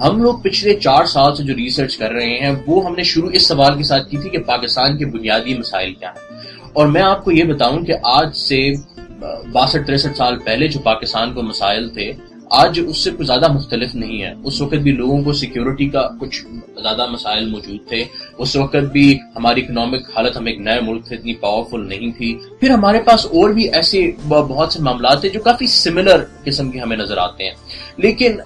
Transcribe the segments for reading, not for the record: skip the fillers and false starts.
ہم لوگ پچھلے 4 سال سے جو ریسرچ کر رہے ہیں وہ ہم نے شروع اس سوال کے ساتھ کی تھی کہ پاکستان کے بنیادی مسائل کیا ہیں. اور میں آپ کو یہ بتاؤں کہ آج سے 62-63 سال پہلے جو پاکستان کو مسائل تھے آج اس سے کچھ زیادہ مختلف نہیں ہے. اس وقت بھی لوگوں کو سیکیورٹی کا کچھ زیادہ مسائل موجود تھے. اس وقت بھی ہماری اکنامک حالت، ہم ایک نئے ملک تھے، اتنی پاورفل نہیں تھی. پھر ہمارے پاس اور بھی ایسے بہت سے معاملات ہیں جو کافی سملر قسم کے ہمیں نظر آتے ہیں. لیکن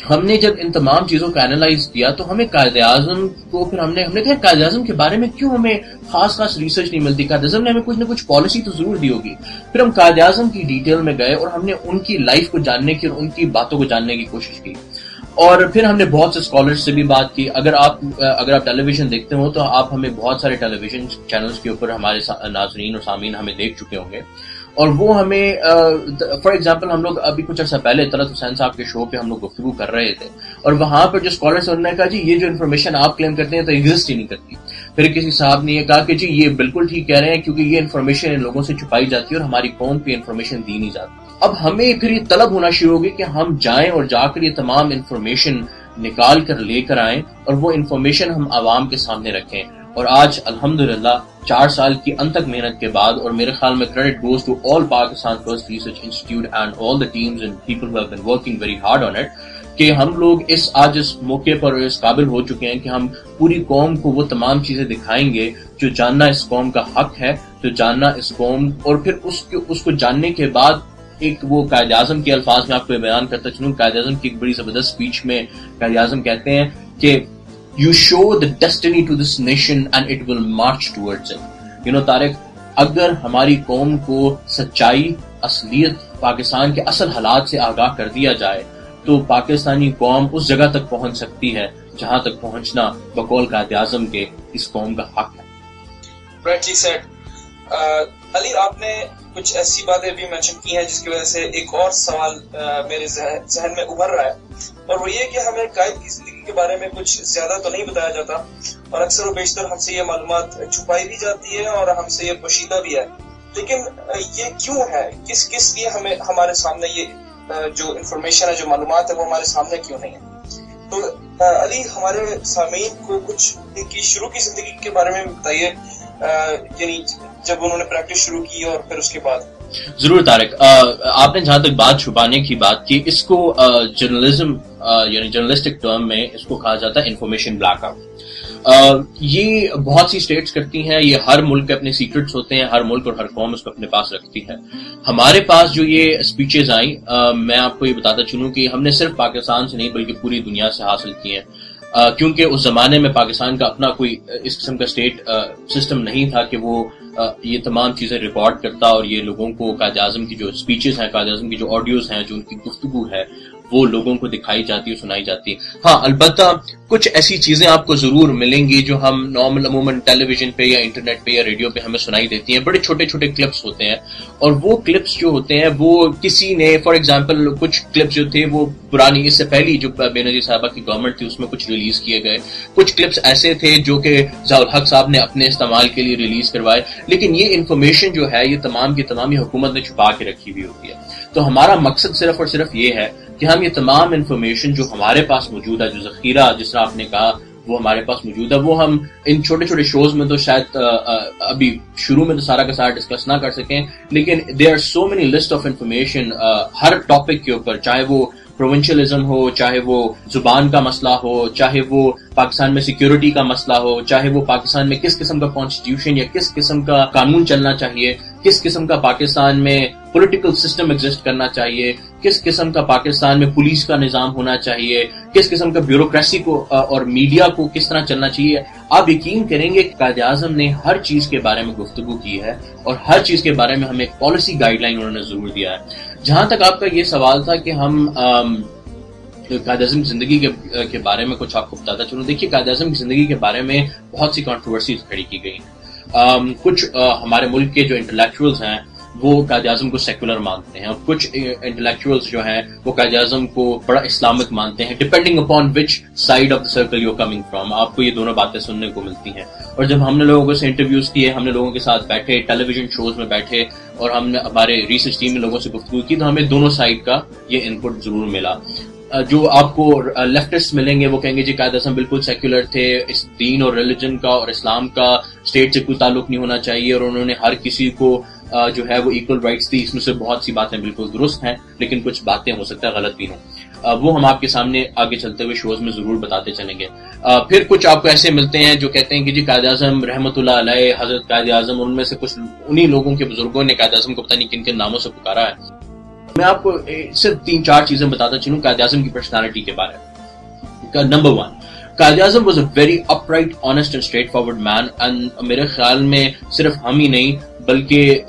ہم نے جب ان تمام چیزوں کو اینالائز کیا تو ہمیں قائد اعظم کو پھر ہم نے کہا قائد اعظم کے بارے میں کیوں ہمیں خاص ریسرچ نہیں ملتی، قائد اعظم نے ہمیں کچھ نہ کچھ پالیسی تو ضرور دی ہوگی. پھر ہم قائد اعظم کی ڈیٹیل میں گئے اور ہم نے ان کی لائف کو جاننے کی اور ان کی باتوں کو جاننے کی کوشش کی. اور پھر ہم نے بہت سے اسکالرز سے بھی بات کی. اگر آپ ٹیلی ویژن دیکھتے ہو تو آپ ہمیں بہت سارے ٹیلی ویژن چینلز کے اوپر ہمارے ناظرین اور سامعین ہمیں دیکھ چکے ہوں گے. اور وہ ہمیں فار ایگزامپل ہم لوگ ابھی کچھ عرصہ پہلے طلعت حسین صاحب کے شو پہ ہم لوگ گفتگو کر رہے تھے اور وہاں پر جو اسکالرس انہوں نے کہا جی یہ جو انفارمیشن آپ کلیم کرتے ہیں تو ایگزسٹ ہی نہیں کرتی. پھر کسی صاحب نے یہ کہا کہ جی یہ بالکل ٹھیک کہہ رہے ہیں کیونکہ یہ انفارمیشن ان لوگوں سے چھپائی جاتی ہے اور ہماری قوم پہ انفارمیشن دی نہیں جاتی. اب ہمیں پھر یہ طلب ہونا شروع ہوگی کہ ہم جائیں اور جا کر یہ تمام انفارمیشن نکال کر لے کر آئیں اور وہ انفارمیشن ہم عوام کے سامنے رکھیں. اور آج الحمدللہ 4 سال کی انتھک محنت کے بعد، اور میرے خیال میں credit goes to all Pakistan first research institute and all the teams and people who have been working very hard on it, کہ ہم لوگ آج اس موقع پر اس قابل ہو چکے ہیں کہ ہم پوری قوم کو وہ تمام چیزیں دکھائیں گے جو جاننا اس قوم کا حق ہے، جو جاننا اس قوم، اور پھر اس کو جاننے کے بعد ایک وہ قائد اعظم کے الفاظ میں آپ کو بیان کرتا چلوں. قائد اعظم کی ایک بڑی زبردست اسپیچ میں قائد اعظم کہتے ہیں کہ You show the destiny to this nation and it will march towards it. Tariq, اگر ہماری قوم کو سچائی، اصلیت، پاکستان کے اصل حالات سے آگاہ کر دیا جائے تو پاکستانی قوم اس جگہ تک پہنچ سکتی ہے جہاں تک پہنچنا بقول قائد اعظم کے اس قوم کا حق ہے. Rightly said. علی، آپ نے کچھ ایسی باتیں بھی مینشن کی ہیں جس کی وجہ سے ایک اور سوال میرے ذہن میں ابھر رہا ہے، اور وہ یہ کہ ہمیں قائد کی زندگی کے بارے میں کچھ زیادہ تو نہیں بتایا جاتا اور اکثر و بیشتر ہم سے یہ معلومات چھپائی بھی جاتی ہے اور ہم سے یہ پوشیدہ بھی ہے. لیکن یہ کیوں ہے؟ کس لیے ہمارے سامنے یہ جو انفارمیشن ہے، جو معلومات ہے، وہ ہمارے سامنے کیوں نہیں ہے؟ تو علی، ہمارے سامعین کو کچھ کی شروع کی زندگی کے بارے میں بتائیے، یعنی جب انہوں نے پریکٹس شروع کی اور پھر اس کے بعد. ضرور طارق، آپ نے جہاں تک بات چھپانے کی بات کی، اس کو جرنلزم یعنی جرنلسٹک ٹرم میں اس کو کہا جاتا ہے انفارمیشن بلیک آؤٹ. یہ بہت سی اسٹیٹس کرتی ہیں، یہ ہر ملک کے اپنے سیکرٹس ہوتے ہیں، ہر ملک اور ہر قوم اس کو اپنے پاس رکھتی ہے. ہمارے پاس جو یہ اسپیچز آئیں، میں آپ کو یہ بتاتا چلوں کہ ہم نے صرف پاکستان سے نہیں بلکہ پوری دنیا سے حاصل کی ہیں، کیونکہ اس زمانے میں پاکستان کا اپنا کوئی اس قسم کا اسٹیٹ سسٹم نہیں تھا کہ وہ یہ تمام چیزیں ریکارڈ کرتا اور یہ لوگوں کو قائد اعظم کی جو اسپیچز ہیں، قائد اعظم کی جو آڈیوز ہیں، جو ان کی گفتگو ہے، وہ لوگوں کو دکھائی جاتی ہے، سنائی جاتی ہے. ہاں، البتہ کچھ ایسی چیزیں آپ کو ضرور ملیں گی جو ہم نارمل عموماً ٹیلی ویژن پہ یا انٹرنیٹ پہ یا ریڈیو پہ ہمیں سنائی دیتی ہیں. بڑے چھوٹے چھوٹے کلپس ہوتے ہیں، اور وہ کلپس جو ہوتے ہیں وہ کسی نے، فار ایگزامپل کچھ کلپس جو تھے وہ پرانی، اس سے پہلی جو بے نظیر صاحبہ کی گورنمنٹ تھی اس میں کچھ ریلیز کیے گئے. کچھ کلپس ایسے تھے جو کہ ضیاء الحق صاحب نے اپنے استعمال کے لیے ریلیز کروائے. لیکن یہ انفارمیشن جو ہے یہ تمام کی تمام یہ حکومت نے چھپا کے رکھی ہوئی ہوتی ہے. تو ہمارا مقصد صرف اور صرف یہ ہے کہ ہم یہ تمام انفارمیشن جو ہمارے پاس موجود ہے، جو ذخیرہ جس طرح آپ نے کہا وہ ہمارے پاس موجود ہے، وہ ہم ان چھوٹے چھوٹے شوز میں تو شاید ابھی شروع میں تو سارا کا سارا ڈسکس نہ کر سکیں، لیکن there are so many list of information ہر ٹاپک کے اوپر، چاہے وہ پروونشلزم ہو، چاہے وہ زبان کا مسئلہ ہو، چاہے وہ پاکستان میں سیکیورٹی کا مسئلہ ہو، چاہے وہ پاکستان میں کس قسم کا کانسٹیٹیوشن یا کس قسم کا قانون چلنا چاہیے، کس قسم کا پاکستان میں پولیٹیکل سسٹم ایگزسٹ کرنا چاہیے، کس قسم کا پاکستان میں پولیس کا نظام ہونا چاہیے، کس قسم کا بیوروکریسی کو اور میڈیا کو کس طرح چلنا چاہیے. آپ یقین کریں گے کہ قائد اعظم نے ہر چیز کے بارے میں گفتگو کی ہے اور ہر چیز کے بارے میں ہمیں ایک پالیسی گائیڈ لائن انہوں نے ضرور دیا ہے. جہاں تک آپ کا یہ سوال تھا کہ ہم قائد اعظم کی زندگی کے بارے میں کچھ آپ کو بتاتا چلوں، دیکھیے قائد اعظم کی زندگی کے بارے میں بہت سی کنٹروورسیز کھڑی کی گئی ہیں. کچھ ہمارے ملک کے جو انٹلیکچوئلز ہیں وہ قائد اعظم کو سیکولر مانتے ہیں، اور کچھ انٹلیکچوئلز جو ہیں وہ قائد اعظم کو بڑا اسلامک مانتے ہیں، depending upon which side of the circle you coming from. آپ کو یہ دونوں باتیں سننے کو ملتی ہیں. اور جب ہم نے لوگوں سے انٹرویوز کیے، ہم نے لوگوں کے ساتھ بیٹھے، ٹیلی ویژن شوز میں بیٹھے، اور ہم نے ہمارے ریسرچ ٹیم میں لوگوں سے گفتگو کی، تو ہمیں دونوں سائڈ کا یہ انپٹ ضرور ملا. جو آپ کو لیفٹسٹ ملیں گے وہ کہیں گے جی قائد اعظم بالکل سیکولر تھے, اس دین اور ریلیجن کا اور اسلام کا اسٹیٹ سے کوئی تعلق نہیں ہونا چاہیے, اور انہوں نے ہر کسی کو جو ہے وہ ایکول رائٹس دی. اس میں سے بہت سی باتیں بالکل درست ہیں, لیکن کچھ باتیں ہو سکتا ہے غلط بھی ہوں. وہ ہم آپ کے سامنے آگے چلتے ہوئے شوز میں ضرور بتاتے چلیں گے. پھر کچھ آپ کو ایسے ملتے ہیں جو کہتے ہیں کہ جی قائد اعظم رحمت اللہ علیہ, حضرت قائد اعظم, ان میں سے کچھ انہی لوگوں کے بزرگوں نے قائد اعظم کو پتہ نہیں کن کن ناموں سے پکارا ہے. میں آپ کو صرف 3-4 چیزیں بتاتا چلوں قائد اعظم کی پرسنالٹی کے بارے میں. نمبر 1, Quaid Azam was a very upright, honest and straightforward man. And میرے خیال میں صرف ہم ہی نہیں بلکہ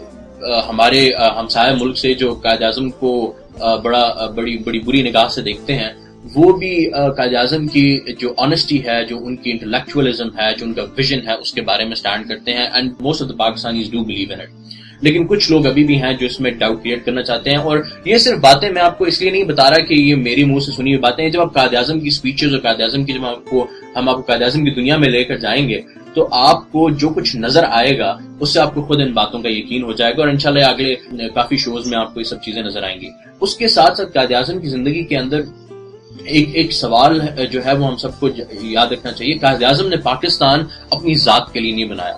ہمارے ہمسائے ملک سے جو قائد اعظم کو بڑی بری نگاہ سے دیکھتے ہیں, وہ بھی قائد اعظم کی جو آنےسٹی ہے, جو ان کی انٹلیکچوئلزم ہے, جو ان کا ویژن ہے, اس کے بارے میں سٹینڈ کرتے ہیں. And most of the Pakistanis do believe in it. لیکن کچھ لوگ ابھی بھی ہیں جو اس میں ڈاؤٹ کریٹ کرنا چاہتے ہیں. اور یہ صرف باتیں میں آپ کو اس لیے نہیں بتا رہا کہ یہ میری منہ سے سنی ہوئی باتیں ہیں. جب آپ قائد اعظم کی اسپیچز اور قائد اعظم کی جب ہم آپ کو قائد اعظم کی دنیا میں لے کر جائیں گے تو آپ کو جو کچھ نظر آئے گا اس سے آپ کو خود ان باتوں کا یقین ہو جائے گا, اور انشاءاللہ اگلے کافی شوز میں آپ کو یہ سب چیزیں نظر آئیں گی. اس کے ساتھ ساتھ قائد اعظم کی زندگی کے اندر ایک سوال جو ہے وہ ہم سب کو یاد رکھنا چاہیے. قائد اعظم نے پاکستان اپنی ذات کے لیے نہیں بنایا.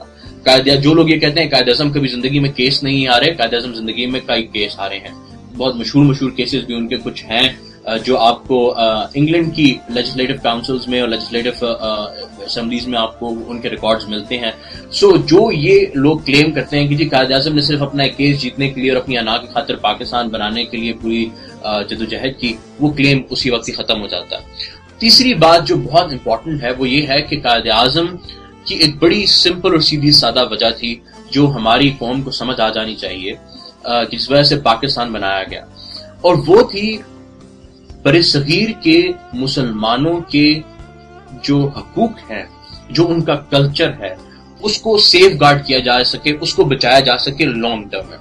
جو لوگ یہ کہتے ہیں قائد اعظم کبھی زندگی میں کیس نہیں آ رہے, قائد اعظم زندگی میں کئی کیس آ رہے ہیں. بہت مشہور کیسز بھی ان کے کچھ ہیں جو آپ کو انگلینڈ کی لیجسلیٹو کاؤنسلز میں اور لیجسلیٹو اسمبلیز میں آپ کو ان کے ریکارڈز ملتے ہیں. سو جو یہ لوگ کلیم کرتے ہیں کہ جی قائد اعظم نے صرف اپنا ایک کیس جیتنے کے لیے اور اپنی انا کی خاطر پاکستان بنانے کے لیے پوری جدوجہد کی, وہ کلیم اسی وقت ہی ختم ہو جاتا ہے. تیسری بات جو بہت امپورٹنٹ ہے وہ یہ ہے کہ قائد اعظم کی ایک بڑی سمپل اور سیدھی سادہ وجہ تھی جو ہماری قوم کو سمجھ آ جانی چاہیے, جس وجہ سے پاکستان بنایا گیا, اور وہ تھی بر صغیر کے مسلمانوں کے جو حقوق ہیں, جو ان کا کلچر ہے, اس کو سیف گارڈ کیا جا سکے, اس کو بچایا جا سکے لانگ ٹرم میں.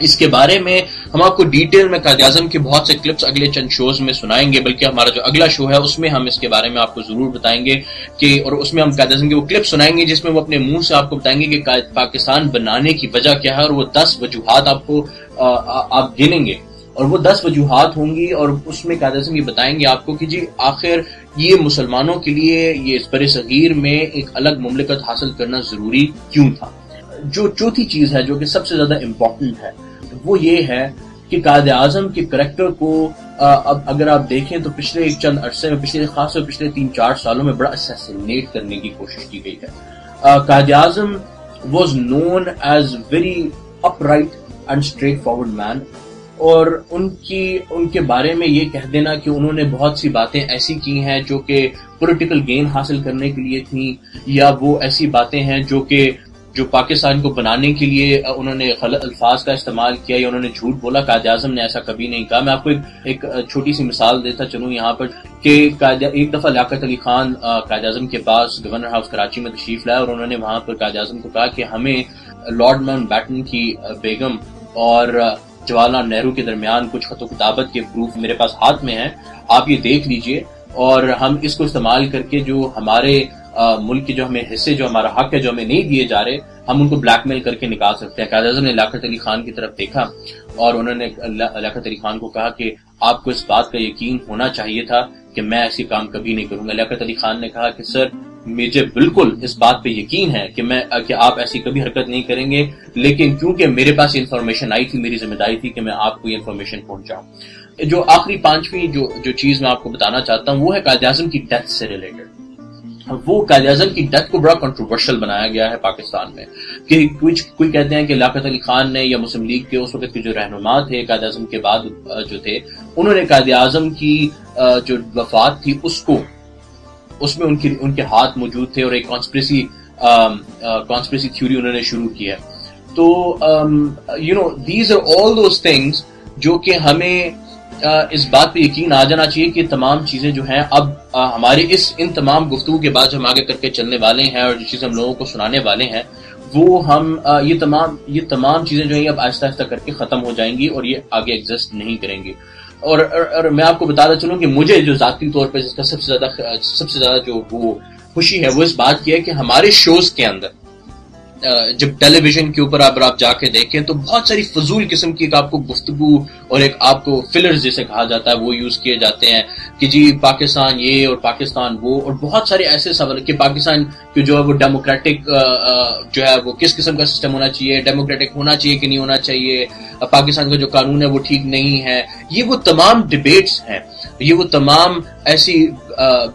اس کے بارے میں ہم آپ کو ڈیٹیل میں قائد اعظم کے بہت سے کلپس اگلے چند شوز میں سنائیں گے, بلکہ ہمارا جو اگلا شو ہے اس میں ہم اس کے بارے میں آپ کو ضرور بتائیں گے کہ, اور اس میں ہم قائد اعظم کے وہ کلپ سنائیں گے جس میں وہ اپنے منہ سے آپ کو بتائیں گے کہ پاکستان بنانے کی وجہ کیا ہے, اور وہ 10 وجوہات آپ کو آپ گنیں گے, اور وہ 10 وجوہات ہوں گی, اور اس میں قائد اعظم یہ بتائیں گے آپ کو کہ جی آخر یہ مسلمانوں کے لیے یہ اس بر صغیر میں ایک الگ مملکت حاصل کرنا ضروری کیوں تھا. جو چوتھی چیز ہے جو کہ سب سے زیادہ امپورٹنٹ ہے وہ یہ ہے کہ قائد اعظم کے کریکٹر کو اب اگر آپ دیکھیں تو پچھلے چند عرصے میں, خاص طور پچھلے 3-4 سالوں میں بڑا اسیسینیٹ کرنے کی کوشش کی گئی ہے. Quaid Azam was known as very upright and straightforward man, اور ان کے بارے میں یہ کہہ دینا کہ انہوں نے بہت سی باتیں ایسی کی ہیں جو کہ پولیٹیکل گین حاصل کرنے کے لیے تھیں, یا وہ ایسی باتیں ہیں جو پاکستان کو بنانے کے لیے انہوں نے غلط الفاظ کا استعمال کیا یا انہوں نے جھوٹ بولا, قائد اعظم نے ایسا کبھی نہیں کہا. میں آپ کو ایک چھوٹی سی مثال دیتا چلوں یہاں پر کہ ایک دفعہ لیاقت علی خان قائد اعظم کے پاس گورنر ہاؤس کراچی میں تشریف لائے, اور انہوں نے وہاں پر قائد اعظم کو کہا کہ ہمیں لارڈ ماؤنٹ بیٹن کی بیگم اور جواہر لال نہرو کے درمیان کچھ خط و کتابت کے پروف میرے پاس ہاتھ میں ہیں, آپ یہ دیکھ لیجئے, اور ہم اس کو استعمال کر کے جو ہمارے ملک کے جو ہمیں حصے, جو ہمارا حق ہے, جو ہمیں نہیں دیے جا رہے, ہم ان کو بلیک میل کر کے نکال سکتے ہیں. قائد اعظم نے لیاقت علی خان کی طرف دیکھا اور انہوں نے لیاقت علی خان کو کہا کہ آپ کو اس بات کا یقین ہونا چاہیے تھا کہ میں ایسی کام کبھی نہیں کروں گا. لیاقت علی خان نے کہا کہ سر مجھے بالکل اس بات پہ یقین ہے کہ آپ ایسی کبھی حرکت نہیں کریں گے, لیکن کیونکہ میرے پاس انفارمیشن آئی تھی, میری ذمہ داری تھی کہ میں آپ کو یہ انفارمیشن پہنچاؤں. جو آخری 5ویں جو چیز میں آپ کو بتانا چاہتا ہوں وہ ہے قائد اعظم کی ڈیتھ سے ریلیٹڈ. وہ قائد اعظم کی ڈیتھ کو بڑا کنٹروورشل بنایا گیا ہے پاکستان میں, کہ کوئی کہتے ہیں کہ لیاقت علی خان نے یا مسلم لیگ کے اس وقت کے جو رہنما تھے قائد اعظم کے بعد جو تھے, انہوں نے قائد اعظم کی جو وفات تھی اس میں ان کے ہاتھ موجود تھے, اور ایک کانسپریسی تھیوری انہوں نے شروع کی ہے. تو these are all those things جو کہ ہمیں اس بات پہ یقین آ جانا چاہیے کہ تمام چیزیں جو ہیں اب ہمارے ان تمام گفتگو کے بعد جو ہم آگے کر کے چلنے والے ہیں اور جو چیزیں ہم لوگوں کو سنانے والے ہیں, وہ ہم یہ تمام چیزیں جو ہیں اب آہستہ آہستہ کر کے ختم ہو جائیں گی اور یہ آگے ایگزسٹ نہیں کریں گی. اور میں آپ کو بتاتا چلوں کہ مجھے جو ذاتی طور پہ جس کا سب سے زیادہ جو وہ خوشی ہے وہ اس بات کی ہے کہ ہمارے شوز کے اندر جب ٹیلی ویژن کے اوپر آپ جا کے دیکھیں تو بہت ساری فضول قسم کی ایک آپ کو گفتگو اور ایک آپ کو فلرز جسے کہا جاتا ہے وہ یوز کیے جاتے ہیں کہ جی پاکستان یہ اور پاکستان وہ، اور بہت سارے ایسے سوال کہ پاکستان کی جو ہے وہ ڈیموکریٹک جو ہے وہ کس قسم کا سسٹم ہونا چاہیے، ڈیموکریٹک ہونا چاہیے کہ نہیں ہونا چاہیے، پاکستان کا جو قانون ہے وہ ٹھیک نہیں ہے. یہ وہ تمام ڈبیٹس ہیں، یہ وہ تمام ایسی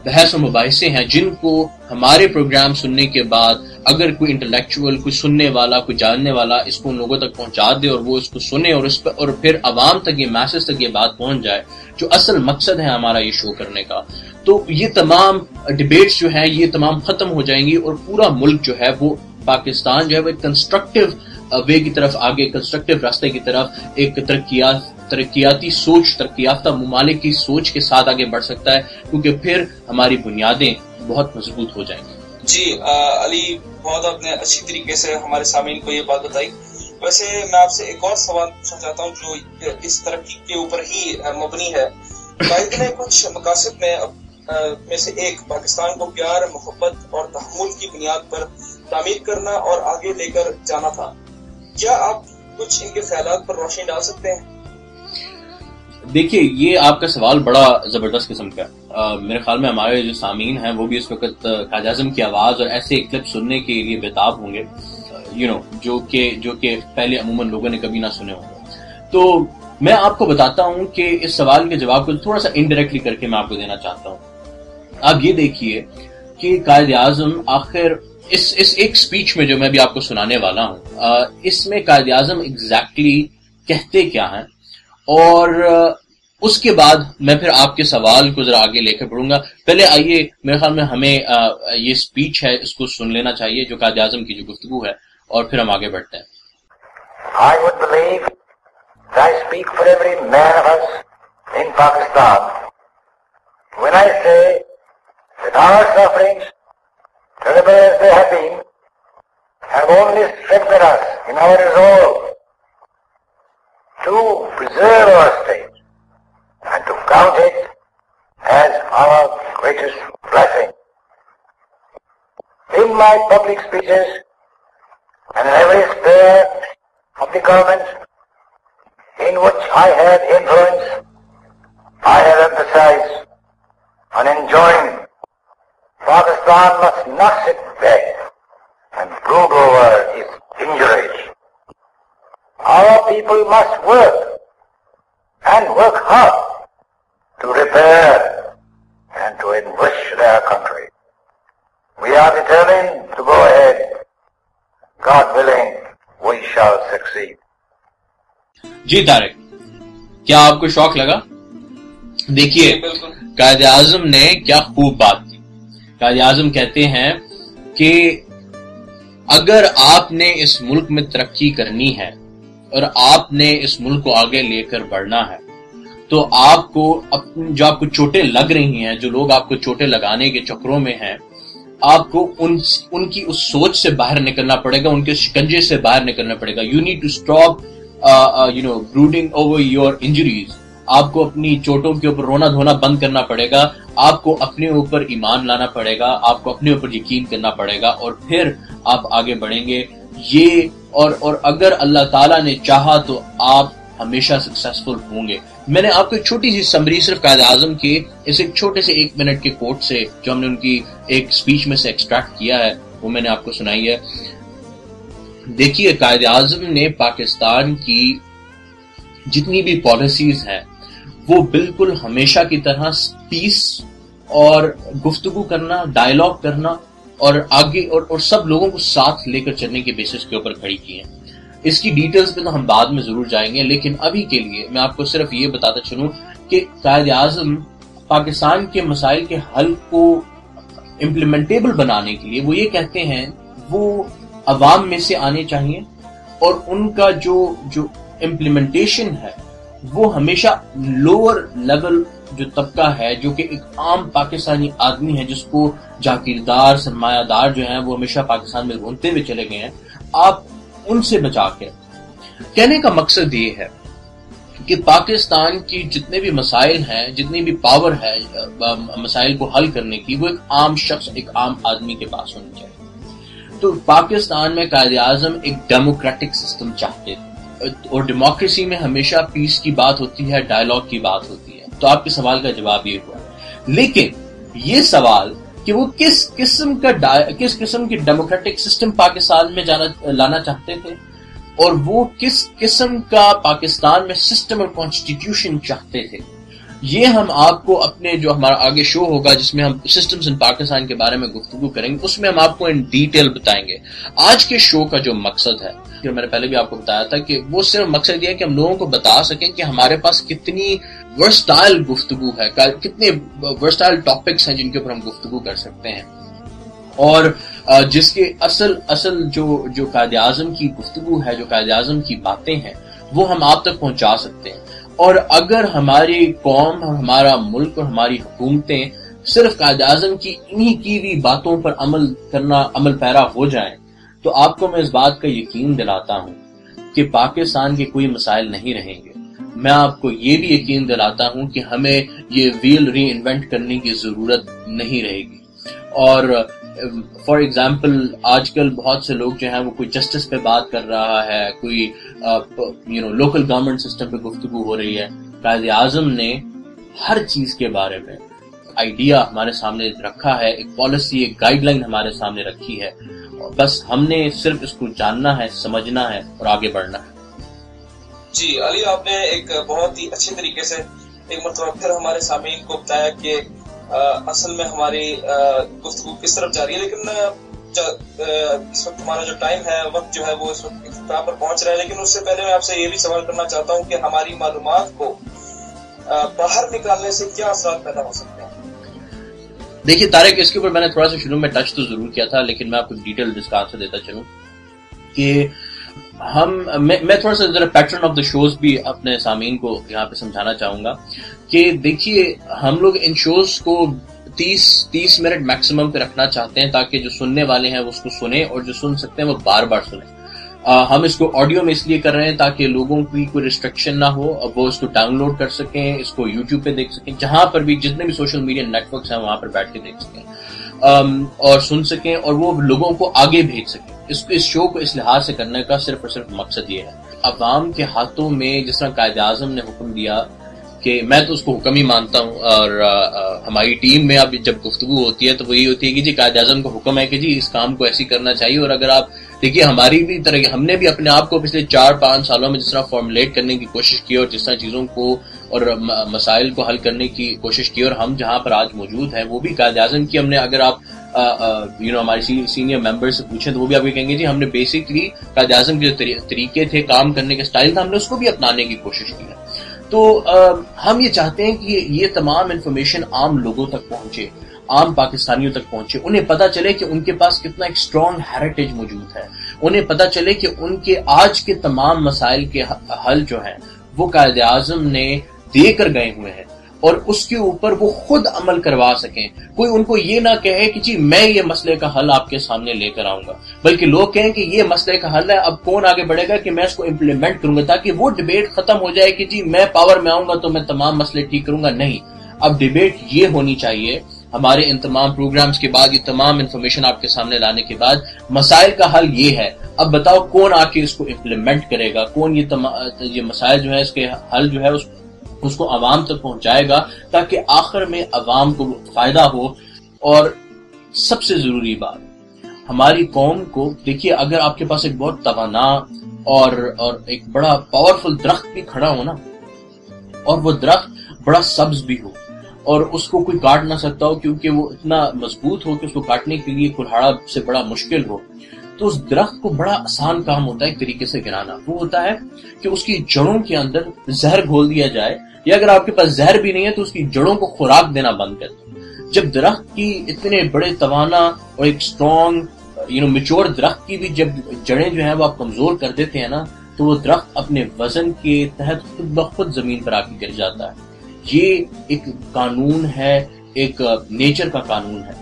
بحث و مباحثے ہیں جن کو ہمارے پروگرام سننے کے بعد اگر کوئی انٹلیکچوئل، کوئی سننے والا، کوئی جاننے والا اس کو ان لوگوں تک پہنچا دے اور وہ اس کو سنے اور اس پر اور پھر عوام تک یہ میسج تک یہ بات پہنچ جائے جو اصل مقصد ہے ہمارا یہ شو کرنے کا، تو یہ تمام ڈبیٹس جو ہیں یہ تمام ختم ہو جائیں گی اور پورا ملک جو ہے وہ پاکستان جو ہے وہ ایک کنسٹرکٹیو وے کی طرف آگے، کنسٹرکٹیو راستے کی طرف ایک ترقیاتی سوچ، ترقی یافتہ ممالک کی سوچ کے ساتھ آگے بڑھ سکتا ہے، کیونکہ پھر ہماری بنیادیں بہت مضبوط ہو جائیں گی. جی علی، بہت آپ نے اچھی طریقے سے ہمارے سامعین کو یہ بات بتائی. ویسے میں آپ سے ایک اور سوال پوچھنا چاہتا ہوں جو اس ترقی کے اوپر ہی مبنی ہے. قائد نے کچھ مقاصد میں سے ایک پاکستان کو پیار، محبت اور تحمل کی بنیاد پر تعمیر کرنا اور آگے لے کر جانا تھا. کیا آپ کچھ ان کے خیالات پر روشنی ڈال سکتے ہیں؟ دیکھیے، یہ آپ کا سوال بڑا زبردست قسم کا ہے. میرے خیال میں ہمارے جو سامعین ہیں وہ بھی اس وقت قائد اعظم کی آواز اور ایسے کلپ سننے کے لیے بےتاب ہوں گے جو کہ پہلے عموماً لوگوں نے کبھی نہ سنے ہوں گے. تو میں آپ کو بتاتا ہوں کہ اس سوال کے جواب کو تھوڑا سا انڈائریکٹلی کر کے میں آپ کو دینا چاہتا ہوں. آپ یہ دیکھیے کہ قائد اعظم آخر اس ایک سپیچ میں جو میں بھی آپ کو سنانے والا ہوں، اس میں قائد اعظم ایگزیکٹلی کہتے کیا ہیں، اور اس کے بعد میں پھر آپ کے سوال کو ذرا آگے لے کے بڑھوں گا. پہلے آئیے، میرے خیال میں ہمیں یہ سپیچ ہے اس کو سن لینا چاہیے جو قائد اعظم کی جو گفتگو ہے، اور پھر ہم آگے بڑھتے ہیں. I would believe that I speak for every man of us in Pakistan when I say that our sufferings, terrible as they have been, have only strengthened us in our resolve to preserve our state and to count it as our greatest blessing. In my public speeches and in every sphere of the government in which I had influence, I have emphasized on enjoying Pakistan must not sit back and brood over its injuries. Our people must work and work hard to repair and to enrich their country. We are determined to go ahead. God willing, we shall succeed. جی طارق، کیا آپ کو شوق لگا؟ دیکھیے قائد اعظم نے کیا خوب بات کی. قائد اعظم کہتے ہیں کہ اگر آپ نے اس ملک میں ترقی کرنی ہے اور آپ نے اس ملک کو آگے لے کر بڑھنا ہے تو آپ کو جو آپ کو چوٹیں لگ رہی ہیں، جو لوگ آپ کو چوٹیں لگانے کے چکروں میں ہیں، آپ کو ان کی اس سوچ سے باہر نکلنا پڑے گا، ان کے شکنجے سے باہر نکلنا پڑے گا. You need to stop brooding over your injuries. آپ کو اپنی چوٹوں کے اوپر رونا دھونا بند کرنا پڑے گا. آپ کو اپنے اوپر ایمان لانا پڑے گا، آپ کو اپنے اوپر یقین کرنا پڑے گا، اور پھر آپ آگے بڑھیں گے. یہ اور اگر اللہ تعالیٰ نے چاہا تو آپ ہمیشہ سکسیسفل ہوں گے. میں نے آپ کو ایک چھوٹی سی سمری صرف قائد اعظم کے اس ایک چھوٹے سے 1 منٹ کے کوٹ سے جو ہم نے ان کی ایک سپیچ میں سے ایکسٹریکٹ کیا ہے وہ میں نے آپ کو سنائی ہے. دیکھیے، قائد اعظم نے پاکستان کی جتنی بھی پالیسیز ہیں وہ بالکل ہمیشہ کی طرح پیس اور گفتگو کرنا، ڈائیلاگ کرنا اور آگے اور سب لوگوں کو ساتھ لے کر چلنے کے بیسس کے اوپر کھڑی کی ہیں. اس کی ڈیٹیلز پہ تو ہم بعد میں ضرور جائیں گے، لیکن ابھی کے لیے میں آپ کو صرف یہ بتاتا چلوں کہ قائد اعظم پاکستان کے مسائل کے حل کو امپلیمنٹیبل بنانے کے لیے وہ یہ کہتے ہیں وہ عوام میں سے آنے چاہیے، اور ان کا جو امپلیمنٹیشن ہے وہ ہمیشہ لوور لیول جو طبقہ ہے، جو کہ ایک عام پاکستانی آدمی ہے جس کو جاگیردار سرمایہ دار جو ہیں وہ ہمیشہ پاکستان میں رونتے ہوئے چلے گئے ہیں، آپ ان سے بچا کے. کہنے کا مقصد یہ ہے کہ پاکستان کی جتنے بھی مسائل ہیں، جتنی بھی پاور ہے مسائل کو حل کرنے کی، وہ ایک عام شخص، ایک عام آدمی کے پاس ہونی چاہیے. تو پاکستان میں قائد اعظم ایک ڈیموکریٹک سسٹم چاہتے تھے، اور ڈیموکریسی میں ہمیشہ پیس کی بات ہوتی ہے، ڈائیلاگ کی بات ہوتی ہے. تو آپ کے سوال کا جواب یہ ہوا. لیکن یہ سوال کہ وہ کس قسم کی ڈیموکریٹک سسٹم پاکستان میں لانا چاہتے تھے، اور وہ کس قسم کا پاکستان میں سسٹم اور کانسٹیٹیوشن چاہتے تھے، یہ ہم آپ کو اپنے جو ہمارا آگے شو ہوگا جس میں ہم سسٹمز ان پاکستان کے بارے میں گفتگو کریں گے، اس میں ہم آپ کو ان ڈیٹیل بتائیں گے. آج کے شو کا جو مقصد ہے، جو میں نے پہلے بھی آپ کو بتایا تھا، کہ وہ صرف مقصد یہ ہے کہ ہم لوگوں کو بتا سکیں کہ ہمارے پاس کتنی ورسٹائل گفتگو ہے، کتنے ورسٹائل ٹاپکس ہیں جن کے اوپر ہم گفتگو کر سکتے ہیں، اور جس کے اصل جو قائد اعظم کی گفتگو ہے، جو قائد اعظم کی باتیں ہیں، وہ ہم آپ تک پہنچا سکتے ہیں. اور اگر ہماری قوم اور ہمارا ملک اور ہماری حکومتیں صرف قائد اعظم کی انہی کی ہوئی باتوں پر عمل پیرا ہو جائیں، تو آپ کو میں اس بات کا یقین دلاتا ہوں کہ پاکستان کے کوئی مسائل نہیں رہیں گے. میں آپ کو یہ بھی یقین دلاتا ہوں کہ ہمیں یہ ویل ری انوینٹ کرنے کی ضرورت نہیں رہے گی. اور فار ایگزامپل آج کل بہت سے لوگ جو ہیں وہ کوئی جسٹس پہ بات کر رہا ہے، کوئی لوکل گورنمنٹ سسٹم پہ گفتگو ہو رہی ہے. قائد اعظم نے ہر چیز کے بارے میں آئیڈیا ہمارے سامنے رکھا ہے، ایک پالیسی، ایک گائیڈ لائن ہمارے سامنے رکھی ہے. بس ہم نے صرف اس کو جاننا ہے، سمجھنا ہے اور آگے بڑھنا ہے. جی علی، آپ نے ایک بہت ہی اچھے طریقے سے ایک مرتبہ پھر ہمارے سامعین کو بتایا کہ اصل میں ہماری گفتگو کس طرف جاری ہے. لیکن اس وقت ہمارا جو ٹائم ہے، وقت جو ہے وہ اس وقت اختتام پر پہنچ رہا ہے. لیکن اس سے پہلے میں آپ سے یہ بھی سوال کرنا چاہتا ہوں کہ ہماری معلومات کو باہر نکالنے سے کیا اثرات پیدا ہو سکتے ہیں؟ دیکھیے طارق، اس کے اوپر میں نے تھوڑا سا شروع میں ٹچ تو ضرور کیا تھا، لیکن میں آپ کو ڈیٹیل اس کا آنسر دیتا چلوں کہ میں تھوڑا سا ذرا پیٹرن آف دا شوز بھی اپنے سامعین کو یہاں پہ سمجھانا چاہوں گا کہ دیکھیے ہم لوگ ان شوز کو 30 منٹ میکسیمم پہ رکھنا چاہتے ہیں تاکہ جو سننے والے ہیں وہ اس کو سنیں اور جو سن سکتے ہیں وہ بار بار سنیں. ہم اس کو آڈیو میں اس لیے کر رہے ہیں تاکہ لوگوں کی کوئی ریسٹرکشن نہ ہو، وہ اس کو ڈاؤن لوڈ کر سکیں، اس کو یوٹیوب پہ دیکھ سکیں، جہاں پر بھی جتنے بھی سوشل میڈیا نیٹ ورکس ہیں وہاں پر بیٹھ کے دیکھ سکیں اور سن سکیں، اور وہ لوگوں کو آگے بھیج سکیں. اس شو کو اس لحاظ سے کرنے کا صرف اور صرف مقصد یہ ہے. عوام کے ہاتھوں میں جس طرح قائد اعظم نے حکم دیا کہ میں تو اس کو حکم ہی مانتا ہوں، اور ہماری ٹیم میں اب جب گفتگو ہوتی ہے تو وہی ہوتی ہے کہ جی قائد اعظم کا حکم ہے کہ جی اس کام کو ایسی کرنا چاہیے. اور اگر آپ دیکھیے ہماری بھی طرح ہم نے بھی اپنے آپ کو پچھلے 4-5 سالوں میں جس طرح فارمولیٹ کرنے کی کوشش کی اور جس طرح چیزوں کو اور مسائل کو حل کرنے کی کوشش کی، اور ہم جہاں پر آج موجود ہیں وہ بھی قائد اعظم کی ہم نے، اگر آپ ہمارے سینئر ممبر سے پوچھیں تو وہ بھی آپ کہیں گے جی ہم نے بیسکلی قائد اعظم کے جو طریقے تھے، کام کرنے کے سٹائل تھا، ہم نے اس کو بھی اپنانے کی کوشش کی ہے. تو ہم یہ چاہتے ہیں کہ یہ تمام انفارمیشن عام لوگوں تک پہنچے، عام پاکستانیوں تک پہنچے، انہیں پتہ چلے کہ ان کے پاس کتنا ایک اسٹرانگ ہیریٹیج موجود ہے، انہیں پتہ چلے کہ ان کے آج کے تمام مسائل کے حل جو ہیں وہ قائد اعظم نے دے کر گئے ہوئے ہیں، اور اس کے اوپر وہ خود عمل کروا سکیں. کوئی ان کو یہ نہ کہے کہ جی میں یہ مسئلے کا حل آپ کے سامنے لے کر آؤں گا، بلکہ لوگ کہیں کہ یہ مسئلے کا حل ہے، اب کون آگے بڑھے گا کہ میں اس کو امپلیمنٹ کروں گا، تاکہ وہ ڈیبیٹ ختم ہو جائے کہ جی میں پاور میں آؤں گا تو میں تمام مسئلے ٹھیک کروں گا. نہیں، اب ڈیبیٹ یہ ہونی چاہیے. ہمارے ان تمام پروگرامز کے بعد، یہ تمام انفارمیشن آپ کے سامنے لانے کے بعد، مسائل کا حل یہ ہے، اب بتاؤ کون آ کے اس کو امپلیمنٹ کرے گا، کون یہ مسائل جو ہے اس کے حل جو ہے اس کو عوام تک پہنچائے گا، تاکہ آخر میں عوام کو فائدہ ہو. اور سب سے ضروری بات، ہماری قوم کو دیکھیے، اگر آپ کے پاس ایک بہت توانا اور ایک بڑا پاورفل درخت بھی کھڑا ہو نا، اور وہ درخت بڑا سبز بھی ہو اور اس کو کوئی کاٹ نہ سکتا ہو کیونکہ وہ اتنا مضبوط ہو کہ اس کو کاٹنے کے لیے کلہاڑا سے بڑا مشکل ہو، تو اس درخت کو بڑا آسان کام ہوتا ہے ایک طریقے سے گرانا. وہ ہوتا ہے کہ اس کی جڑوں کے اندر زہر گھول دیا جائے، یا اگر آپ کے پاس زہر بھی نہیں ہے تو اس کی جڑوں کو خوراک دینا بند کر دیں. جب درخت کی اتنے بڑے توانا اور ایک اسٹرانگ میچور درخت کی بھی جب جڑیں جو ہیں وہ آپ کمزور کر دیتے ہیں نا، تو وہ درخت اپنے وزن کے تحت خود بخود زمین پر آ کے گر جاتا ہے. یہ ایک قانون ہے، ایک نیچر کا قانون ہے.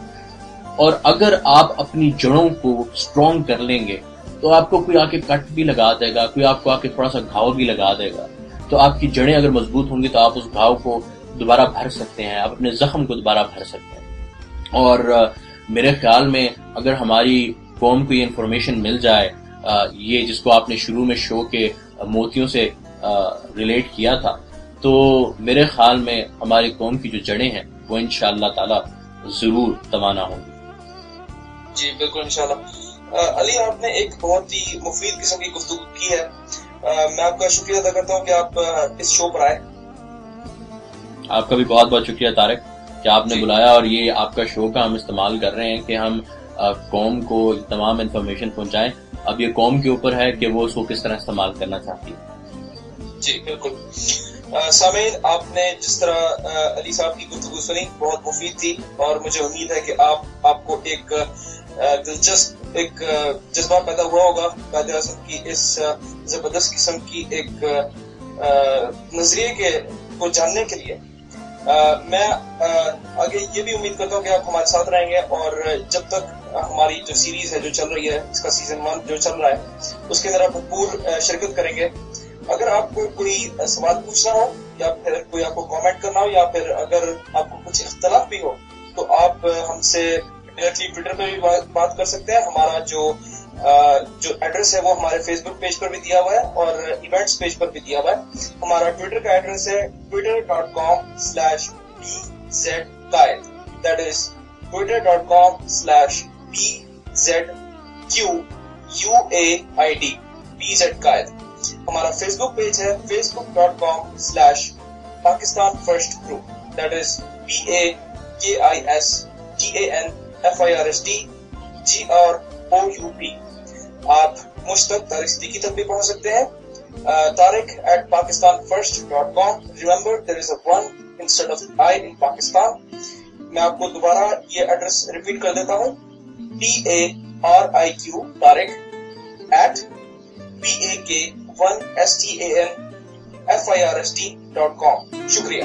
اور اگر آپ اپنی جڑوں کو اسٹرانگ کر لیں گے تو آپ کو کوئی آ کے کٹ بھی لگا دے گا، کوئی آپ کو آ کے تھوڑا سا گھاؤ بھی لگا دے گا، تو آپ کی جڑیں اگر مضبوط ہوں گی تو آپ اس گھاؤ کو دوبارہ بھر سکتے ہیں، آپ اپنے زخم کو دوبارہ بھر سکتے ہیں. اور میرے خیال میں اگر ہماری قوم کو یہ انفارمیشن مل جائے, یہ جس کو آپ نے شروع میں شو کے موتیوں سے ریلیٹ کیا تھا, تو میرے خیال میں ہماری قوم کی جو جڑیں ہیں وہ انشاءاللہ تعالی ضرور توانا ہوں گی. جی بالکل انشاءاللہ. علی, آپ نے ایک بہت ہی مفید قسم کی گفتگو کی ہے. میں آپ کا شکریہ ادا کرتا ہوں کہ آپ اس شو پر آئے. آپ کا بھی بہت بہت شکریہ طارق کہ آپ نے بلایا, اور یہ آپ کا شو کا ہم استعمال کر رہے ہیں کہ ہم قوم کو تمام انفارمیشن پہنچائیں. اب یہ قوم کے اوپر ہے کہ وہ اس کو کس طرح استعمال کرنا چاہتی ہے. جی بالکل. سامعین, آپ نے جس طرح علی صاحب کی گفتگو سنی بہت مفید تھی, اور مجھے امید ہے کہ آپ کو ایک دلچسپ ایک جذبہ پیدا ہوا ہوگا قائد اعظم کی اس زبردست قسم کی ایک نظریے کو جاننے کے لیے. میں آگے یہ بھی امید کرتا ہوں کہ آپ ہمارے ساتھ رہیں گے, اور جب تک ہماری جو سیریز ہے جو چل رہی ہے, اس کا سیزن 1 جو چل رہا ہے, اس کے اندر آپ بھرپور شرکت کریں گے. اگر آپ کو کوئی سوال پوچھنا ہو, یا پھر کوئی آپ کو کامنٹ کرنا ہو, یا پھر اگر آپ کو کچھ اختلاف بھی ہو, تو آپ ہم سے ڈائریکٹلی ٹویٹر پہ بھی بات کر سکتے ہیں. ہمارا جو ایڈریس ہے وہ ہمارے فیس بک پیج پر بھی دیا ہوا ہے, اور ایونٹس پیج پر بھی دیا ہوا ہے. ہمارا ٹویٹر کا ایڈریس ہے twitter.com/bzqaid. That is twitter.com/bzquaid bzqaid. ہمارا فیس بک پیج ہے facebook.com/Pakistan First Group. That is PAKISTANFIRSTGROUP. آپ مجھ تک طارق صدیقی تک بھی پہنچ سکتے ہیں, tariq@pakistanfirst.com. Remember, there is a 1 instead of I in Pakistan. میں آپ کو دوبارہ یہ ایڈریس ریپیٹ کر دیتا ہوں, TARIQ Tariq @PAK1STANFIRST.com. شکریہ.